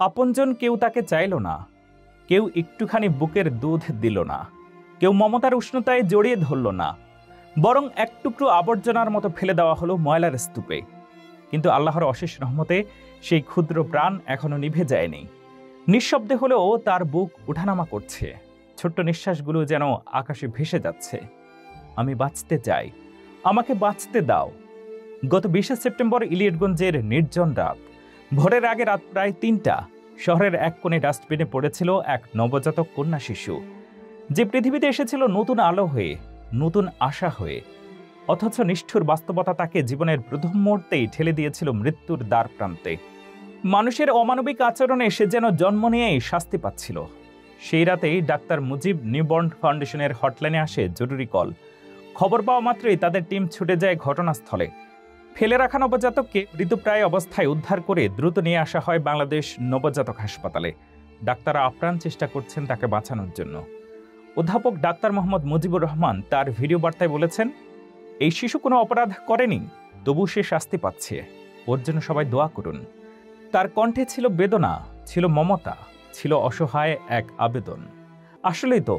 আপনজন কেউ তাকে চাইল না, কেউ একটুখানি বুকের দুধ দিল না, কেউ মমতার উষ্ণতায় জড়িয়ে ধরল না, বরং এক টুকরো আবর্জনার মতো ফেলে দেওয়া হলো ময়লার স্তূপে। কিন্তু আল্লাহর অশেষ রহমতে সেই ক্ষুদ্র প্রাণ এখনো নিভে যায়নি। নিঃশব্দে হলেও তার বুক উঠানামা করছে, ছোট্ট নিঃশ্বাসগুলো যেন আকাশে ভেসে যাচ্ছে। আমি বাঁচতে চাই, আমাকে বাঁচতে দাও। গত 20 সেপ্টেম্বর ইলিয়টগঞ্জের নির্জন রাত, ভোরের আগে রাত প্রায় 3টা, শহরের এক কোণে ডাস্টবিনে পড়েছিল এক নবজাতক কন্যা শিশু, যে পৃথিবীতে এসেছিল নতুন আলো হয়ে, নতুন আশা হয়ে। অথচ নিষ্ঠুর বাস্তবতা তাকে জীবনের প্রথম মুহূর্তেই ঠেলে দিয়েছিল মৃত্যুর দ্বার প্রান্তে। মানুষের অমানবিক আচরণে সে যেন জন্ম নিয়েই শাস্তি পাচ্ছিল। সেই রাতেই ডাক্তার মুজিব নিউবর্ন ফাউন্ডেশনের হটলাইনে আসে জরুরি কল। খবর পাওয়া মাত্রই তাদের টিম ছুটে যায় ঘটনাস্থলে। ফেলে রাখা নবজাতককে মৃতপ্রায় অবস্থায় উদ্ধার করে দ্রুত নিয়ে আসা হয় বাংলাদেশ নবজাতক হাসপাতালে। ডাক্তাররা আপ্রাণ চেষ্টা করছেন তাকে বাঁচানোর জন্য। অধ্যাপক ডাক্তার মোহাম্মদ মুজিবুর রহমান তার ভিডিও বার্তায় বলেছেন, এই শিশু কোনো অপরাধ করেনি, তবু সে শাস্তি পাচ্ছে, ওর জন্য সবাই দোয়া করুন। তার কণ্ঠে ছিল বেদনা, ছিল মমতা, ছিল অসহায় এক আবেদন। আসলেই তো,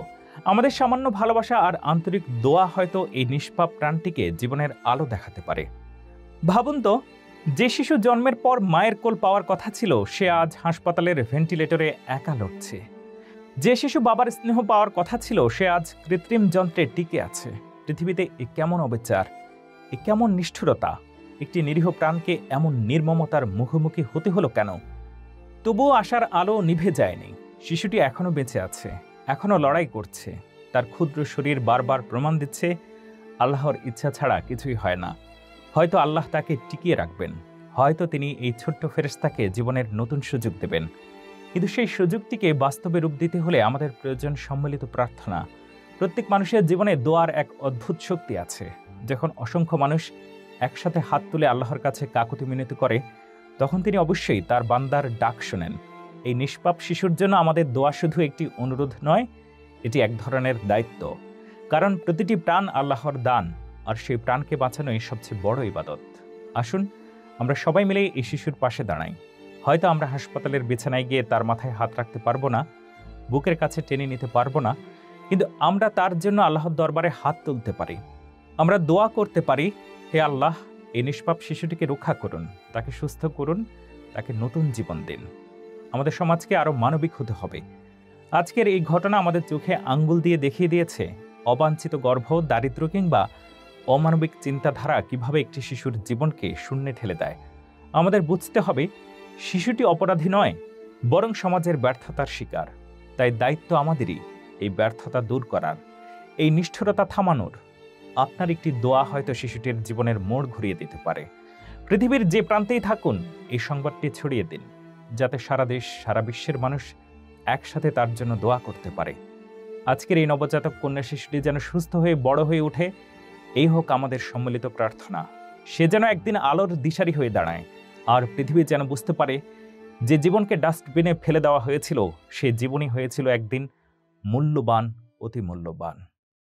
আমাদের সামান্য ভালোবাসা আর আন্তরিক দোয়া হয়তো এই নিষ্পাপ প্রাণটিকে জীবনের আলো দেখাতে পারে। ভাবুন তো, যে শিশু জন্মের পর মায়ের কোল পাওয়ার কথা ছিল, সে আজ হাসপাতালের ভেন্টিলেটরে একা লড়ছে। যে শিশু বাবার স্নেহ পাওয়ার কথা ছিল, সে আজ কৃত্রিম যন্ত্রে টিকে আছে। পৃথিবীতে এ কেমন অবিচার, এ কেমন নিষ্ঠুরতা! একটি নিরীহ প্রাণকে এমন নির্মমতার মুখোমুখি হতে হলো কেন? তবুও আশার আলো নিভে যায়নি। শিশুটি এখনো বেঁচে আছে, এখনো লড়াই করছে। তার ক্ষুদ্র শরীর বারবার প্রমাণ দিচ্ছে, আল্লাহর ইচ্ছা ছাড়া কিছুই হয় না। হয়তো আল্লাহ তাকে টিকিয়ে রাখবেন, হয়তো তিনি এই ছোট্ট ফেরেশতাকে জীবনের নতুন সুযোগ দেবেন। কিন্তু সেই সুযোগটিকে বাস্তবে রূপ দিতে হলে আমাদের প্রয়োজন সম্মিলিত প্রার্থনা। প্রত্যেক মানুষের জীবনে দোয়ার এক অদ্ভুত শক্তি আছে। যখন অসংখ্য মানুষ একসাথে হাত তুলে আল্লাহর কাছে কাকুতি মিনতি করে, তখন তিনি অবশ্যই তার বান্দার ডাক শোনেন। এই নিষ্পাপ শিশুর জন্য আমাদের দোয়া শুধু একটি অনুরোধ নয়, এটি এক ধরনের দায়িত্ব। কারণ প্রতিটি প্রাণ আল্লাহর দান, আর সেই প্রাণকে বাঁচানোই সবচেয়ে বড় ইবাদত। আসুন আমরা সবাই মিলে এই শিশুর পাশে দাঁড়াই। হয়তো আমরা হাসপাতালের বিছানায় গিয়ে তার মাথায় হাত রাখতে পারবো না, বুকের কাছে টেনে নিতে পারবো না, কিন্তু আমরা তার জন্য আল্লাহর দরবারে হাত তুলতে পারি। আমরা দোয়া করতে পারি, হে আল্লাহ, এই নিষ্পাপ শিশুটিকে রক্ষা করুন, তাকে সুস্থ করুন, তাকে নতুন জীবন দিন। আমাদের সমাজকে আরও মানবিক হতে হবে। আজকের এই ঘটনা আমাদের চোখে আঙ্গুল দিয়ে দেখিয়ে দিয়েছে, অবাঞ্ছিত গর্ভ, দারিদ্র্য কিংবা অমানবিক চিন্তাধারা কিভাবে একটি শিশুর জীবনকে শূন্যে ঠেলে দেয়। আমাদের বুঝতে হবে, শিশুটি অপরাধী নয়, বরং সমাজের ব্যর্থতার শিকার। তাই দায়িত্ব আমাদেরই এই ব্যর্থতা দূর করার, এই নিষ্ঠুরতা থামানোর। আপনার একটি দোয়া হয়তো শিশুটির জীবনের মোড় ঘুরিয়ে দিতে পারে। পৃথিবীর যে প্রান্তেই থাকুন, এই সংবাদটি ছড়িয়ে দিন, যাতে সারা দেশ, সারা বিশ্বের মানুষ একসাথে তার জন্য দোয়া করতে পারে। আজকের এই নবজাতক কন্যা শিশুটি যেন সুস্থ হয়ে বড় হয়ে ওঠে, এই হোক আমাদের সম্মিলিত প্রার্থনা। সে যেন একদিন আলোর দিশারি হয়ে দাঁড়ায়, আর পৃথিবী যেন বুঝতে পারে, যে জীবনকে ডাস্টবিনে ফেলে দেওয়া হয়েছিল, সে জীবনই হয়েছিল একদিন মূল্যবান, অতি মূল্যবান।